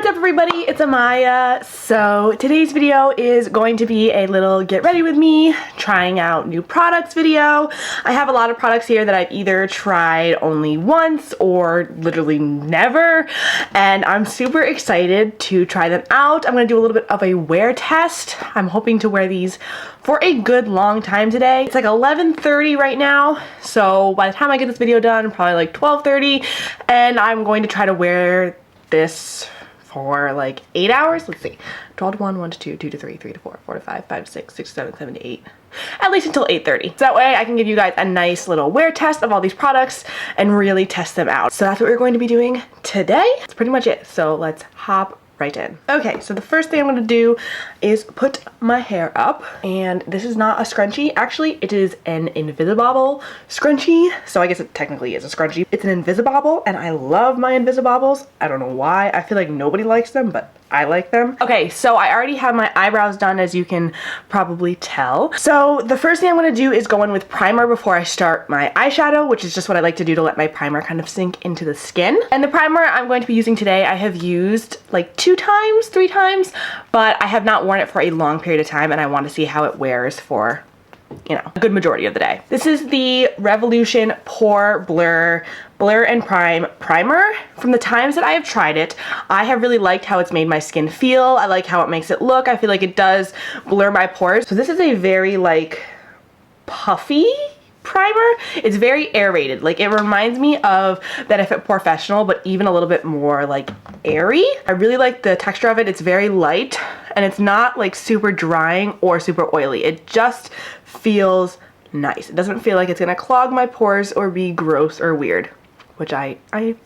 up everybody, it's Amaya. So today's video is going to be a little get ready with me, trying out new products video. I have a lot of products here that I've either tried only once or literally never, and I'm super excited to try them out. I'm gonna do a little bit of a wear test. I'm hoping to wear these for a good long time today. It's like 11:30 right now, so by the time I get this video done, probably like 12:30, and I'm going to try to wear this for like 8 hours. Let's see, 12 to 1, 1 to 2, 2 to 3, 3 to 4, 4 to 5, 5 to 6, 6 to 7, 7 to 8, at least until 8:30. So that way I can give you guys a nice little wear test of all these products and really test them out. So that's what we're going to be doing today. That's pretty much it. So let's hop right in. Okay, so the first thing I'm gonna do is put my hair up, and this is not a scrunchie. Actually, it is an Invisibobble scrunchie, so I guess it technically is a scrunchie. It's an Invisibobble, and I love my Invisibobbles. I don't know why. I feel like nobody likes them, but I like them. Okay, so I already have my eyebrows done, as you can probably tell. So the first thing I'm gonna do is go in with primer before I start my eyeshadow, which is just what I like to do to let my primer kind of sink into the skin. And the primer I'm going to be using today, I have used like 2 times, 3 times, but I have not worn it for a long period of time, and I want to see how it wears for, you know, a good majority of the day. This is the Revolution Pore Blur and Prime Primer. From the times that I have tried it, I have really liked how it's made my skin feel. I like how it makes it look. I feel like it does blur my pores. So this is a very like puffy primer. It's very aerated. Like, it reminds me of Benefit Professional, but even a little bit more like airy. I really like the texture of it. It's very light, and it's not like super drying or super oily. It just feels nice. It doesn't feel like it's gonna clog my pores or be gross or weird, which I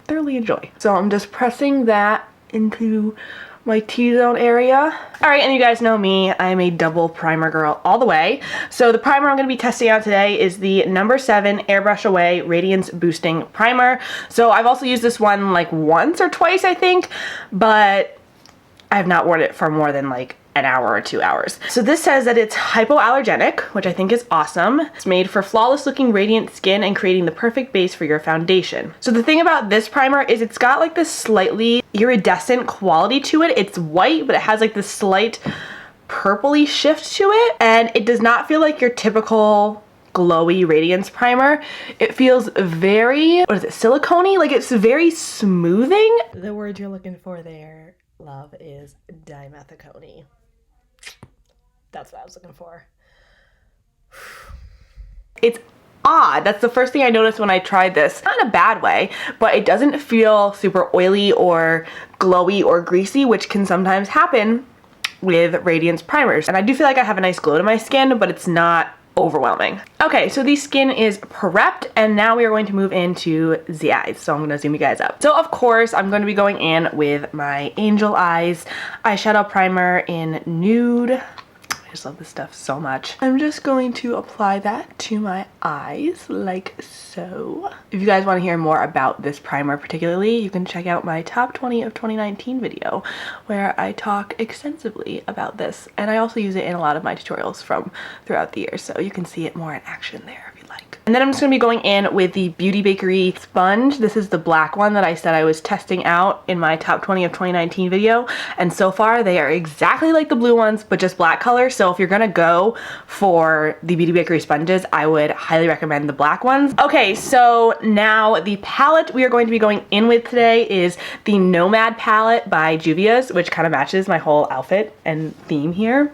thoroughly enjoy. So I'm just pressing that into my T-zone area. All right, and you guys know me, I'm a double primer girl all the way. So the primer I'm gonna be testing out today is the number 7 Airbrush Away Radiance Boosting Primer. So I've also used this one like once or twice, I think, but I have not worn it for more than like an hour or 2 hours. So this says that it's hypoallergenic, which I think is awesome. It's made for flawless looking radiant skin and creating the perfect base for your foundation. So the thing about this primer is it's got like this slightly iridescent quality to it. It's white, but it has like this slight purpley shift to it, and it does not feel like your typical glowy radiance primer. It feels very, what is it, silicone-y? Like, it's very smoothing. The word you're looking for there, love, is dimethicone. That's what I was looking for. It's odd. That's the first thing I noticed when I tried this. Not in a bad way, but it doesn't feel super oily or glowy or greasy, which can sometimes happen with radiance primers. And I do feel like I have a nice glow to my skin, but it's not overwhelming. Okay, so the skin is prepped, and now we are going to move into the eyes. So I'm gonna zoom you guys up. So of course, I'm going to be going in with my Angel Eyes eyeshadow primer in Nude. I just love this stuff so much. I'm just going to apply that to my eyes like so. If you guys want to hear more about this primer particularly, you can check out my top 20 of 2019 video where I talk extensively about this, and I also use it in a lot of my tutorials from throughout the year, so you can see it more in action there if you'd like. And then I'm just going to be going in with the Beauty Bakery sponge. This is the black one that I said I was testing out in my top 20 of 2019 video, and so far they are exactly like the blue ones, but just black color. So if you're gonna go for the Beauty Bakery sponges, I would highly recommend the black ones. Okay, so now the palette we are going to be going in with today is the Nomad palette by Juvia's, which kind of matches my whole outfit and theme here.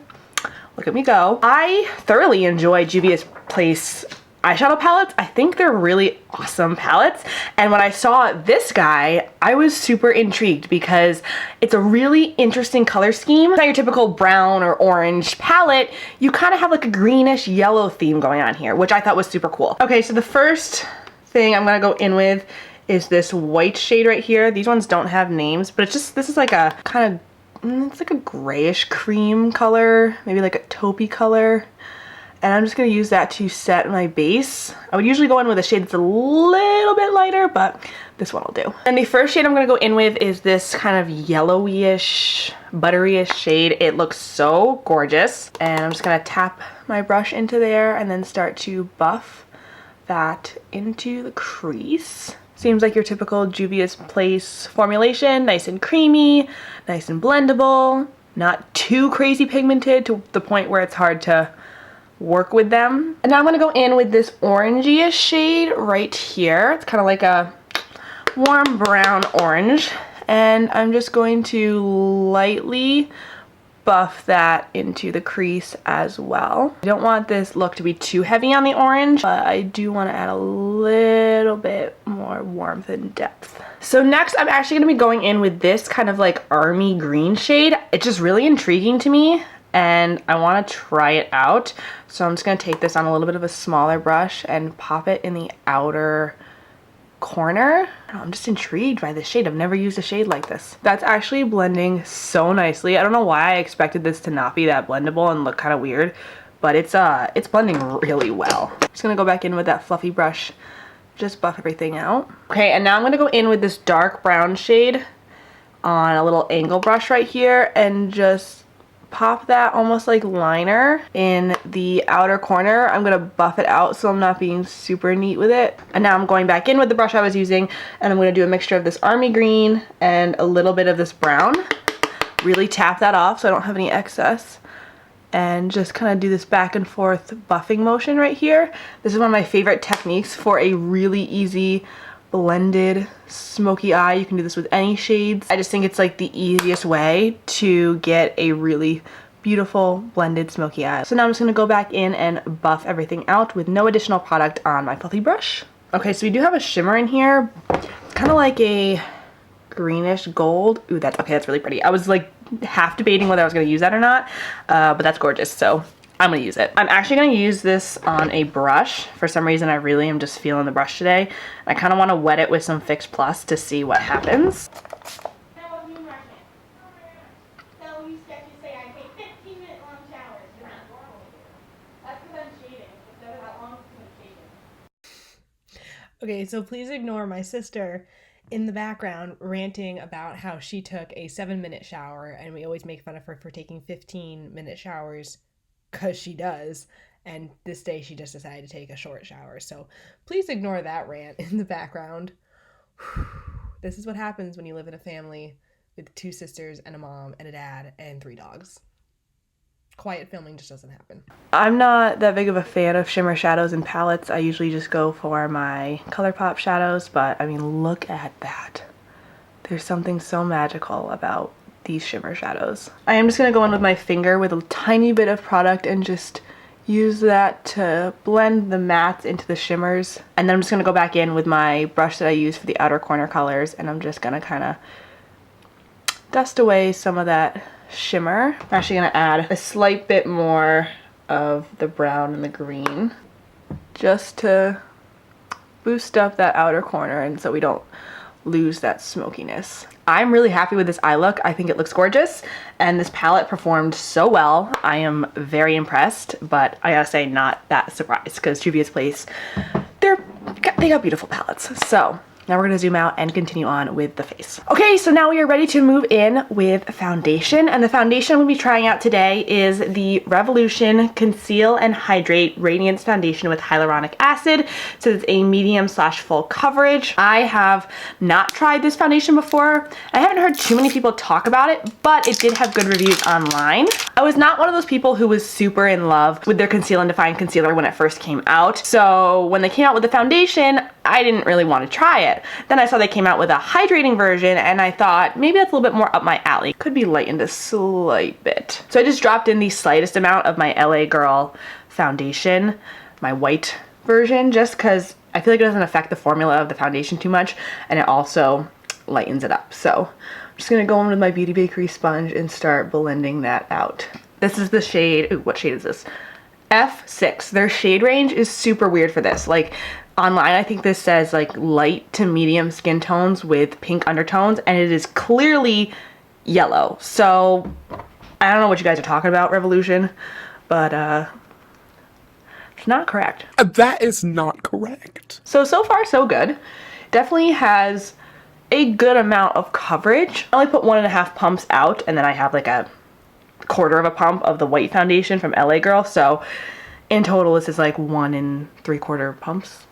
Look at me go. I thoroughly enjoy Juvia's Place eyeshadow palettes. I think they're really awesome palettes, and when I saw this guy, I was super intrigued because it's a really interesting color scheme. It's not your typical brown or orange palette. You kind of have like a greenish yellow theme going on here, which I thought was super cool. Okay, so the first thing I'm gonna go in with is this white shade right here. These ones don't have names, but it's just, this is like a kind of, it's like a grayish cream color, maybe like a taupey color. And I'm just going to use that to set my base. I would usually go in with a shade that's a little bit lighter, but this one will do. And the first shade I'm going to go in with is this kind of yellowish, butteryish shade. It looks so gorgeous. And I'm just going to tap my brush into there and then start to buff that into the crease. Seems like your typical Juvia's Place formulation, nice and creamy, nice and blendable, not too crazy pigmented to the point where it's hard to work with them. And now I'm gonna go in with this orangey shade right here. It's kind of like a warm brown orange, and I'm just going to lightly buff that into the crease as well. I don't want this look to be too heavy on the orange, but I do want to add a little bit more warmth and depth. So next I'm actually going to be going in with this kind of like army green shade. It's just really intriguing to me and I want to try it out. So I'm just going to take this on a little bit of a smaller brush and pop it in the outer corner. I'm just intrigued by this shade. I've never used a shade like this. That's actually blending so nicely. I don't know why I expected this to not be that blendable and look kind of weird, but it's blending really well. I'm just gonna go back in with that fluffy brush, just buff everything out. Okay, and now I'm gonna go in with this dark brown shade on a little angle brush right here and just pop that almost like liner in the outer corner. I'm gonna buff it out so I'm not being super neat with it. And now I'm going back in with the brush I was using and I'm gonna do a mixture of this army green and a little bit of this brown. Really tap that off so I don't have any excess. And just kind of do this back and forth buffing motion right here. This is one of my favorite techniques for a really easy blended smoky eye. You can do this with any shades. I just think it's like the easiest way to get a really beautiful blended smoky eye. So now I'm just going to go back in and buff everything out with no additional product on my fluffy brush. Okay, so we do have a shimmer in here. It's kind of like a greenish gold. Ooh, that's okay. That's really pretty. I was like half debating whether I was going to use that or not, but that's gorgeous. So I'm going to use it. I'm actually going to use this on a brush. For some reason, I really am just feeling the brush today. I kind of want to wet it with some Fix Plus to see what happens. Okay, so please ignore my sister in the background ranting about how she took a 7-minute shower, and we always make fun of her for taking 15-minute showers because she does, and this day she just decided to take a short shower. So please ignore that rant in the background. This is what happens when you live in a family with 2 sisters and a mom and a dad and 3 dogs. Quiet filming just doesn't happen. I'm not that big of a fan of shimmer shadows and palettes. I usually just go for my ColourPop shadows, but I mean, look at that. There's something so magical about these shimmer shadows. I am just gonna go in with my finger with a tiny bit of product and just use that to blend the mattes into the shimmers. And then I'm just gonna go back in with my brush that I use for the outer corner colors, and I'm just gonna kind of dust away some of that shimmer. I'm actually gonna add a slight bit more of the brown and the green just to boost up that outer corner and so we don't lose that smokiness. I'm really happy with this eye look. I think it looks gorgeous and this palette performed so well. I am very impressed, but I gotta say not that surprised because Juvia's Place, they got beautiful palettes. So now we're gonna zoom out and continue on with the face. Okay, so now we are ready to move in with foundation, and the foundation I'm gonna be trying out today is the Revolution Conceal and Hydrate Radiance Foundation with Hyaluronic Acid. So it's a medium/full coverage. I have not tried this foundation before. I haven't heard too many people talk about it, but it did have good reviews online. I was not one of those people who was super in love with their Conceal and Define concealer when it first came out. So when they came out with the foundation, I didn't really want to try it. Then I saw they came out with a hydrating version and I thought maybe that's a little bit more up my alley. Could be lightened a slight bit. So I just dropped in the slightest amount of my LA Girl foundation, my white version, just because I feel like it doesn't affect the formula of the foundation too much and it also lightens it up. So I'm just gonna go in with my Beauty Bakery sponge and start blending that out. This is the shade, ooh, what shade is this? F6. Their shade range is super weird for this. Like online, I think this says like light to medium skin tones with pink undertones, and it is clearly yellow. So I don't know what you guys are talking about, Revolution, but it's not correct. That is not correct. So far so good. Definitely has a good amount of coverage. I only put 1.5 pumps out, and then I have like a 1/4 of a pump of the white foundation from LA Girl. So in total, this is like 1 3/4 pumps,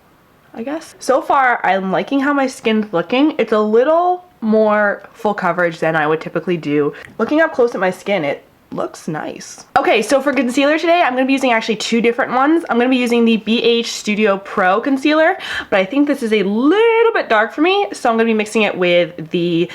I guess. So far, I'm liking how my skin's looking. It's a little more full coverage than I would typically do. Looking up close at my skin, it looks nice. Okay, so for concealer today, I'm gonna be using actually two different ones. I'm gonna be using the BH Studio Pro concealer, but I think this is a little bit dark for me, so I'm gonna be mixing it with the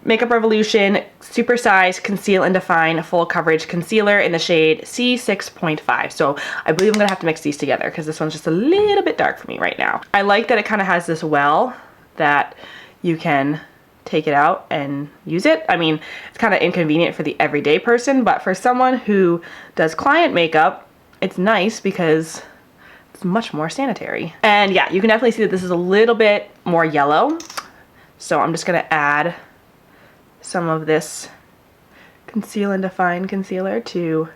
Makeup Revolution Super Size Conceal and Define Full Coverage Concealer in the shade C6.5. So I believe I'm gonna have to mix these together because this one's just a little bit dark for me right now. I like that it kind of has this well that you can take it out and use it. I mean, it's kind of inconvenient for the everyday person, but for someone who does client makeup, it's nice because it's much more sanitary. And yeah, you can definitely see that this is a little bit more yellow. So I'm just gonna add some of this Conceal and Define concealer to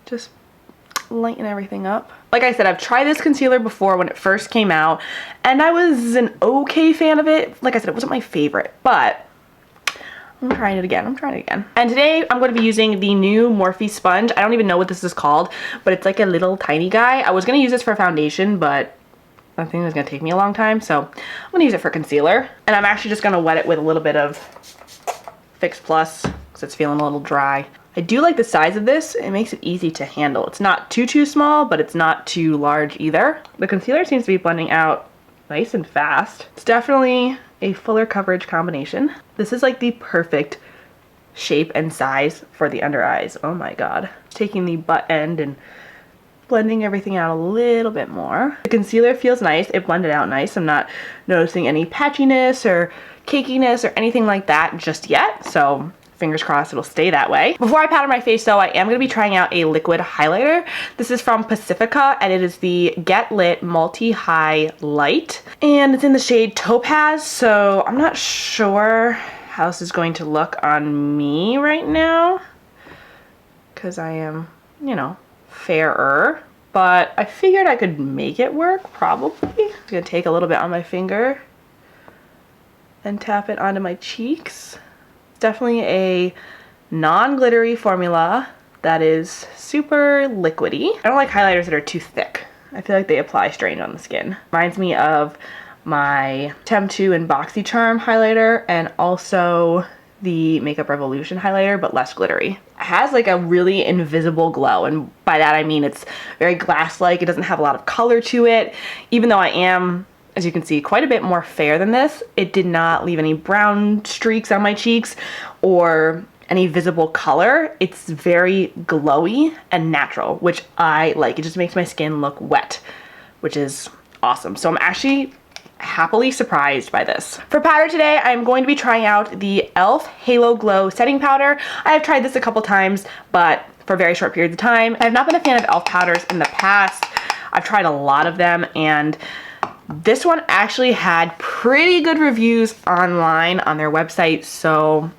just lighten everything up. Like I said, I've tried this concealer before when it first came out, and I was an okay fan of it. Like I said, it wasn't my favorite, but I'm trying it again. And today I'm going to be using the new Morphe sponge. I don't even know what this is called, but it's like a little tiny guy. I was going to use this for foundation, but I think it's going to take me a long time, so I'm going to use it for concealer. And I'm actually just going to wet it with a little bit of Fix Plus because it's feeling a little dry. I do like the size of this. It makes it easy to handle. It's not too small, but it's not too large either. The concealer seems to be blending out nice and fast. It's definitely a fuller coverage combination. This is like the perfect shape and size for the under eyes. Oh my god. Taking the butt end and blending everything out a little bit more. The concealer feels nice. It blended out nice. I'm not noticing any patchiness or cakiness or anything like that just yet. So fingers crossed it'll stay that way. Before I powder my face though, I am going to be trying out a liquid highlighter. This is from Pacifica and it is the Get Lit Multi-High Light. And it's in the shade Topaz, so I'm not sure how this is going to look on me right now because I am, you know, fairer. But I figured I could make it work, probably. I'm going to take a little bit on my finger and tap it onto my cheeks. Definitely a non-glittery formula that is super liquidy. I don't like highlighters that are too thick. I feel like they apply strange on the skin. Reminds me of my Tem2 and BoxyCharm highlighter and also the Makeup Revolution highlighter, but less glittery. It has like a really invisible glow, and by that I mean it's very glass-like. It doesn't have a lot of color to it. Even though I am, as you can see, quite a bit more fair than this, it did not leave any brown streaks on my cheeks or any visible color. It's very glowy and natural, which I like. It just makes my skin look wet, which is awesome. So I'm actually happily surprised by this. For powder today, I'm going to be trying out the e.l.f. Halo Glow Setting Powder. I have tried this a couple times, but for very short periods of time. I have not been a fan of e.l.f. powders in the past. I've tried a lot of them, and this one actually had pretty good reviews online on their website, so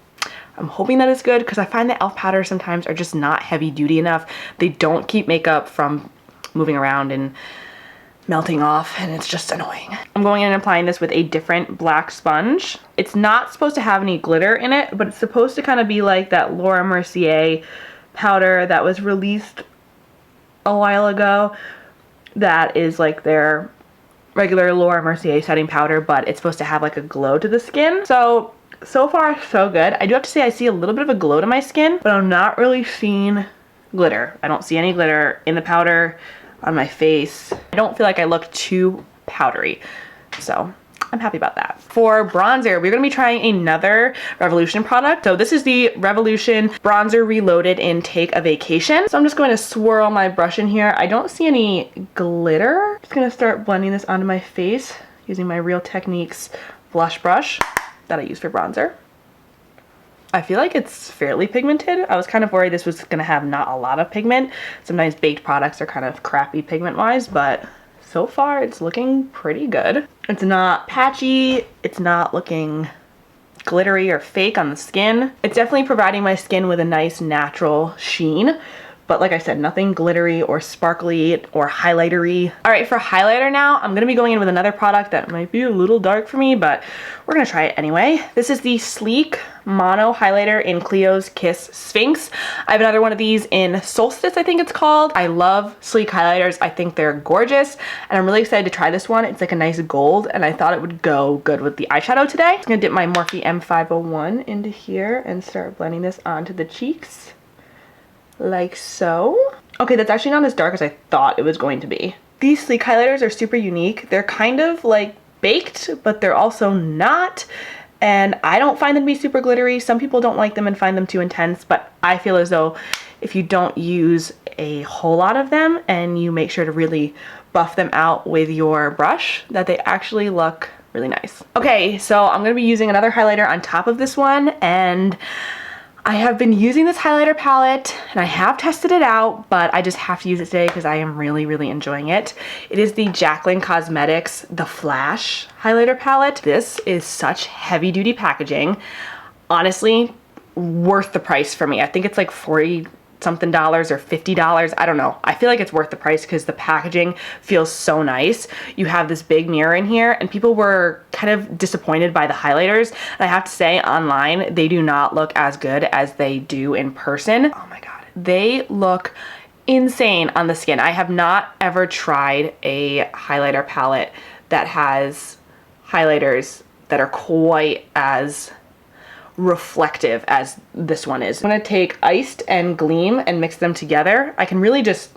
I'm hoping that it's good because I find that e.l.f. powders sometimes are just not heavy duty enough. They don't keep makeup from moving around and melting off, and it's just annoying. I'm going in and applying this with a different black sponge. It's not supposed to have any glitter in it, but it's supposed to kind of be like that Laura Mercier powder that was released a while ago. That is like their regular Laura Mercier setting powder, but it's supposed to have like a glow to the skin. So far so good. I do have to say I see a little bit of a glow to my skin, but I'm not really seeing glitter. I don't see any glitter in the powder, on my face. I don't feel like I look too powdery, so I'm happy about that. For bronzer, we're gonna be trying another Revolution product. So this is the Revolution Bronzer Reloaded in Take a Vacation. So I'm just going to swirl my brush in here. I don't see any glitter. Just gonna start blending this onto my face using my Real Techniques blush brush that I use for bronzer. I feel like it's fairly pigmented. I was kind of worried this was gonna have not a lot of pigment. Sometimes baked products are kind of crappy pigment-wise, but so far it's looking pretty good. It's not patchy, it's not looking glittery or fake on the skin. It's definitely providing my skin with a nice natural sheen, But like I said, nothing glittery or sparkly or highlightery. All right, for highlighter now, I'm gonna be going in with another product that might be a little dark for me, but we're gonna try it anyway. This is the Sleek Mono Highlighter in Cleo's Kiss Sphinx. I have another one of these in Solstice, I think it's called. I love Sleek highlighters. I think they're gorgeous, and I'm really excited to try this one. It's like a nice gold, and I thought it would go good with the eyeshadow today. I'm gonna dip my Morphe M501 into here and start blending this onto the cheeks. Like so. Okay, that's actually not as dark as I thought it was going to be. These Sleek highlighters are super unique. They're kind of like baked, but they're also not. And I don't find them to be super glittery. Some people don't like them and find them too intense, but I feel as though if you don't use a whole lot of them and you make sure to really buff them out with your brush, that they actually look really nice. Okay, so I'm gonna be using another highlighter on top of this one, and I have been using this highlighter palette and I have tested it out, but I just have to use it today because I am really, really enjoying it. It is the Jaclyn Cosmetics The Flash highlighter palette. This is such heavy duty packaging. Honestly, worth the price for me. I think it's like $40 something or $50. I don't know. I feel like it's worth the price because the packaging feels so nice. You have this big mirror in here, and people were kind of disappointed by the highlighters. And I have to say, online, they do not look as good as they do in person. Oh my God. They look insane on the skin. I have not ever tried a highlighter palette that has highlighters that are quite as reflective as this one is. I'm gonna take Iced and Gleam and mix them together. I can really just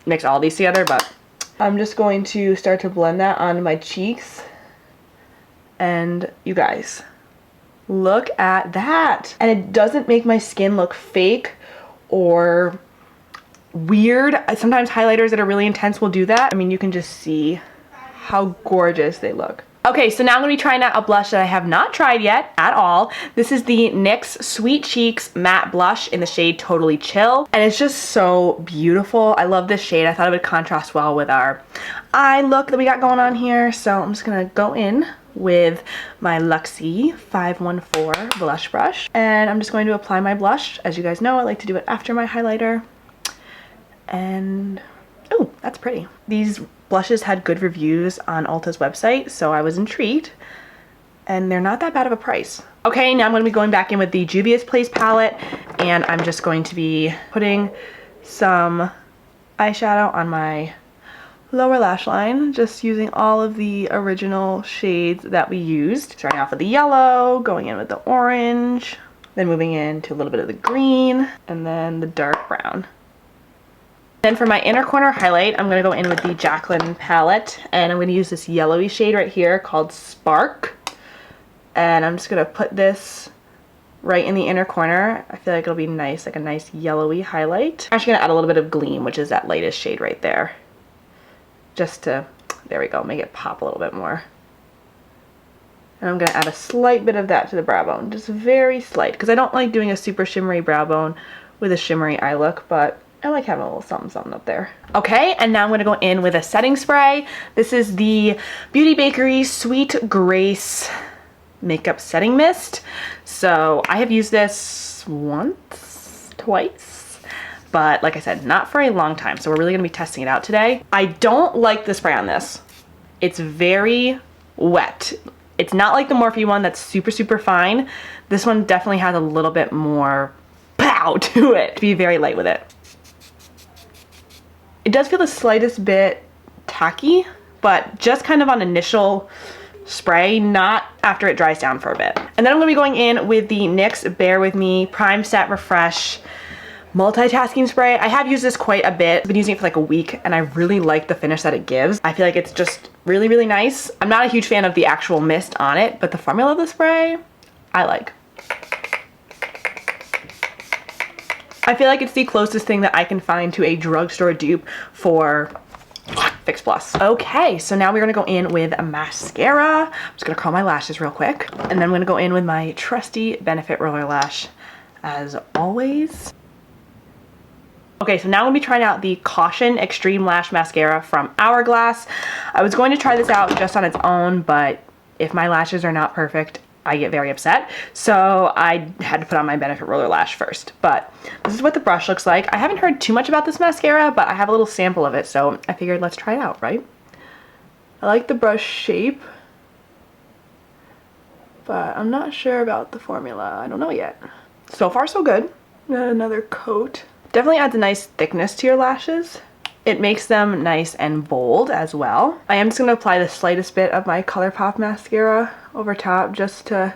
mix all these together, but I'm just going to start to blend that onto my cheeks. And you guys, look at that. And it doesn't make my skin look fake or weird. Sometimes highlighters that are really intense will do that. I mean, you can just see how gorgeous they look. Okay, so now I'm gonna be trying out a blush that I have not tried yet at all. This is the NYX Sweet Cheeks Matte Blush in the shade Totally Chill. And it's just so beautiful. I love this shade. I thought it would contrast well with our eye look that we got going on here. So I'm just gonna go in with my Luxie 514 blush brush. And I'm just going to apply my blush. As you guys know, I like to do it after my highlighter. And, oh, that's pretty. These blushes had good reviews on Ulta's website, so I was intrigued, and they're not that bad of a price. Okay, now I'm going to be going back in with the Juvia's Place palette, and I'm just going to be putting some eyeshadow on my lower lash line, just using all of the original shades that we used. Starting off with the yellow, going in with the orange, then moving into a little bit of the green, and then the dark brown. Then for my inner corner highlight, I'm going to go in with the Jaclyn palette, and I'm going to use this yellowy shade right here called Spark. And I'm just going to put this right in the inner corner. I feel like it'll be nice, like a nice yellowy highlight. I'm actually going to add a little bit of Gleam, which is that lightest shade right there. Just to, there we go, make it pop a little bit more. And I'm going to add a slight bit of that to the brow bone, just very slight, because I don't like doing a super shimmery brow bone with a shimmery eye look, but I like having a little something something up there. Okay, and now I'm going to go in with a setting spray. This is the Beauty Bakery Sweet Grace Makeup Setting Mist. So I have used this once, twice, but like I said, not for a long time. So we're really going to be testing it out today. I don't like the spray on this. It's very wet. It's not like the Morphe one that's super, super fine. This one definitely has a little bit more pow to it. Be very light with it. It does feel the slightest bit tacky, but just kind of on initial spray, not after it dries down for a bit. And then I'm going to be going in with the NYX Bear With Me Prime Set Refresh Multitasking Spray. I have used this quite a bit. I've been using it for like a week, and I really like the finish that it gives. I feel like it's just really, really nice. I'm not a huge fan of the actual mist on it, but the formula of the spray, I like. I feel like it's the closest thing that I can find to a drugstore dupe for Fix Plus. Okay, so now we're gonna go in with a mascara. I'm just gonna curl my lashes real quick. And then I'm gonna go in with my trusty Benefit Roller Lash as always. Okay, so now I'm gonna be trying out the Caution Extreme Lash Mascara from Hourglass. I was going to try this out just on its own, but if my lashes are not perfect, I get very upset. So I had to put on my Benefit Roller Lash first. But this is what the brush looks like. I haven't heard too much about this mascara, but I have a little sample of it, so I figured let's try it out, right? I like the brush shape, but I'm not sure about the formula. I don't know yet. So far, so good. Another coat. Definitely adds a nice thickness to your lashes. It makes them nice and bold as well. I am just going to apply the slightest bit of my ColourPop mascara over top just to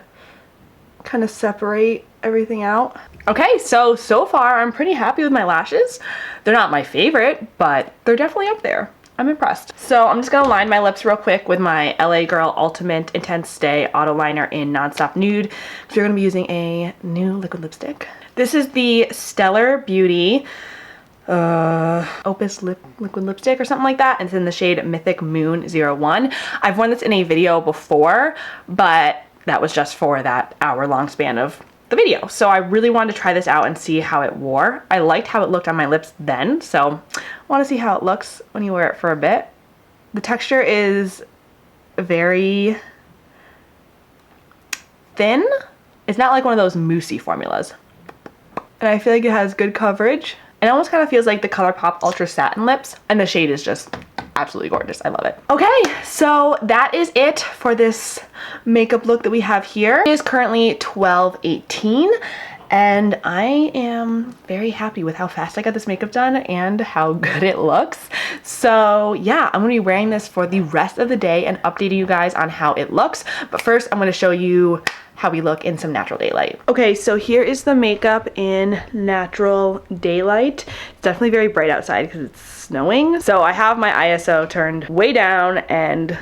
kind of separate everything out. Okay, so far I'm pretty happy with my lashes. They're not my favorite, but they're definitely up there. I'm impressed. So I'm just gonna line my lips real quick with my LA Girl Ultimate Intense Stay Auto Liner in Nonstop Nude, because we're gonna be using a new liquid lipstick. This is the Stellar Beauty Opus liquid lipstick or something like that, and it's in the shade Mythic Moon 01. I've worn this in a video before, but that was just for that hour-long span of the video. So I really wanted to try this out and see how it wore. I liked how it looked on my lips then, so I want to see how it looks when you wear it for a bit. The texture is very thin. It's not like one of those moussey formulas. And I feel like it has good coverage. It almost kind of feels like the ColourPop Ultra Satin Lips, and the shade is just absolutely gorgeous. I love it. Okay, so that is it for this makeup look that we have here. It is currently 12:18, and I am very happy with how fast I got this makeup done and how good it looks. So yeah, I'm gonna be wearing this for the rest of the day and updating you guys on how it looks. But first, I'm gonna show you how we look in some natural daylight. Okay, so here is the makeup in natural daylight. It's definitely very bright outside because it's snowing. So I have my ISO turned way down and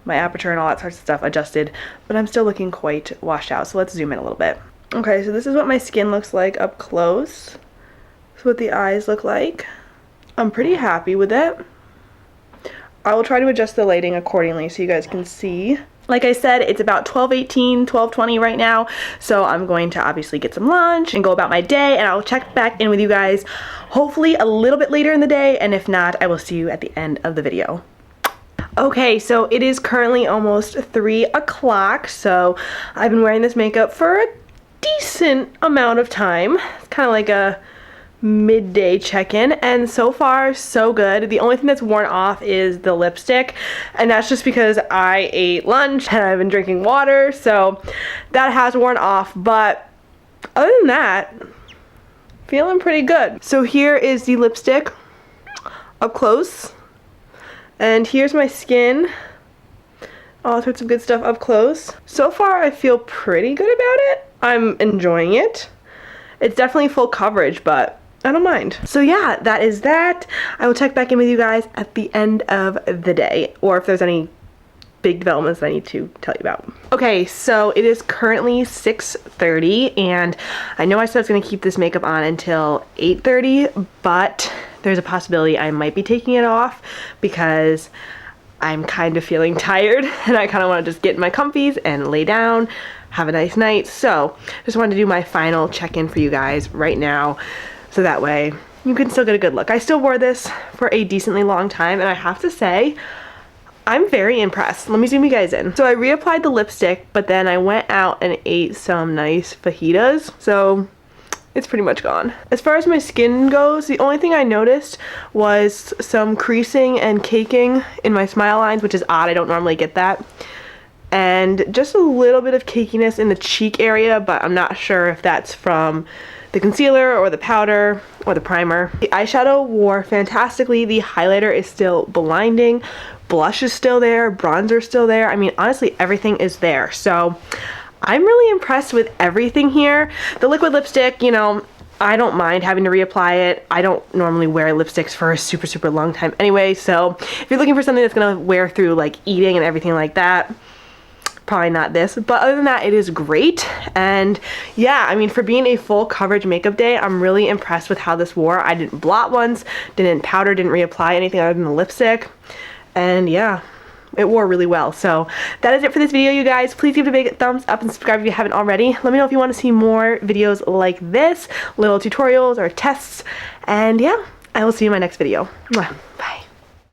my aperture and all that sorts of stuff adjusted, but I'm still looking quite washed out. So let's zoom in a little bit. Okay, so this is what my skin looks like up close. This is what the eyes look like. I'm pretty happy with it. I will try to adjust the lighting accordingly so you guys can see. Like I said, it's about 12:18, 12:20 right now, so I'm going to obviously get some lunch and go about my day, and I'll check back in with you guys hopefully a little bit later in the day, and if not, I will see you at the end of the video. Okay, so it is currently almost 3 o'clock, so I've been wearing this makeup for a decent amount of time. It's kind of like a midday check-in, and so far so good. The only thing that's worn off is the lipstick, and that's just because I ate lunch and I've been drinking water, so that has worn off. But other than that, feeling pretty good. So here is the lipstick up close, and here's my skin, all sorts of good stuff up close. So far I feel pretty good about it. I'm enjoying it. It's definitely full coverage, but I don't mind. So yeah, that is that. I will check back in with you guys at the end of the day, or if there's any big developments that I need to tell you about. Okay, so it is currently 6:30, and I know I said I was gonna keep this makeup on until 8:30, but there's a possibility I might be taking it off because I'm kind of feeling tired and I kind of want to just get in my comfies and lay down, have a nice night. So just wanted to do my final check-in for you guys right now, so that way you can still get a good look. I still wore this for a decently long time, and I have to say, I'm very impressed. Let me zoom you guys in. So I reapplied the lipstick, but then I went out and ate some nice fajitas, so it's pretty much gone. As far as my skin goes, the only thing I noticed was some creasing and caking in my smile lines, which is odd. I don't normally get that. And just a little bit of cakiness in the cheek area, but I'm not sure if that's from the concealer or the powder or the primer. The eyeshadow wore fantastically. The highlighter is still blinding. Blush is still there. Bronzer is still there. I mean, honestly, everything is there. So I'm really impressed with everything here. The liquid lipstick, you know, I don't mind having to reapply it. I don't normally wear lipsticks for a super long time anyway. So if you're looking for something that's gonna wear through like eating and everything like that, probably not this. But other than that, it is great. And yeah, I mean, for being a full coverage makeup day, I'm really impressed with how this wore. I didn't blot once, didn't powder, didn't reapply anything other than the lipstick. And yeah, it wore really well. So that is it for this video, you guys. Please give it a big thumbs up and subscribe if you haven't already. Let me know if you want to see more videos like this, little tutorials or tests. And yeah, I will see you in my next video. Mwah. Bye.